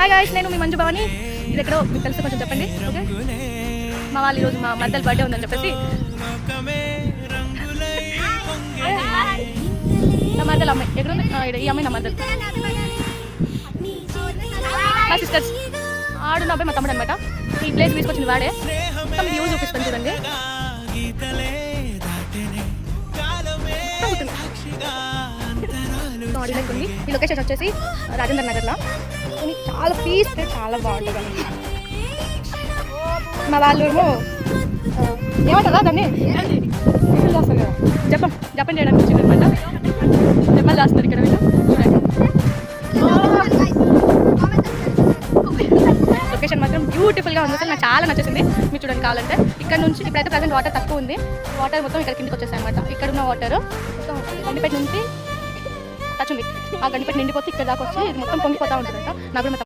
Hi guys, నేను మీ మంజు భవాని. ఇది ఎక్కడో మీకు తెలిసి కొంచెం చెప్పండి. ఓకే, మా వాళ్ళు ఈరోజు మా మద్దలు బర్త్డే ఉందని చెప్పేసి నా మద్దలు అమ్మాయి ఎక్కడుంది? ఈ అమ్మాయి నా మద్దలు, మా సిస్టర్స్. ఆడు నా అబ్బాయి మా తమ్ముడు అనమాట. ఈ ప్లేస్ తీసుకొచ్చింది వాడే. మొత్తం వ్యూ చూపిస్తాను చూడండి. ఉంది. ఈ లొకేషన్ వచ్చేసి రాజేంద్ర నగర్లో. చాలా పీస్ఫుల్, చాలా బాగుంటుంది. మా వాళ్ళు ఏమంటారా దాన్ని చేస్తారు కదా, జపం చేయడానికి వచ్చింది అనమాట. జపాలు చేస్తున్నారు ఇక్కడ వీళ్ళు. లొకేషన్ మాత్రం బ్యూటిఫుల్గా ఉంది. అసలు నాకు చాలా నచ్చేసింది. మీరు చూడండి కావాలంటే. ఇక్కడ నుంచి ఇప్పుడైతే ప్రజెంట్ వాటర్ తక్కువ ఉంది. వాటర్ మొత్తం ఇక్కడ కిందకి వచ్చేసాయి అనమాట. ఇక్కడ ఉన్న వాటర్ మొత్తం గండిపేట నుంచి టచ్ ఉంది. ఆ గండిపేట నిండిపోతే ఇక్కడ దాకా వచ్చి ఇది మొత్తం పొంగిపోతూ ఉంటుందంట. నాకు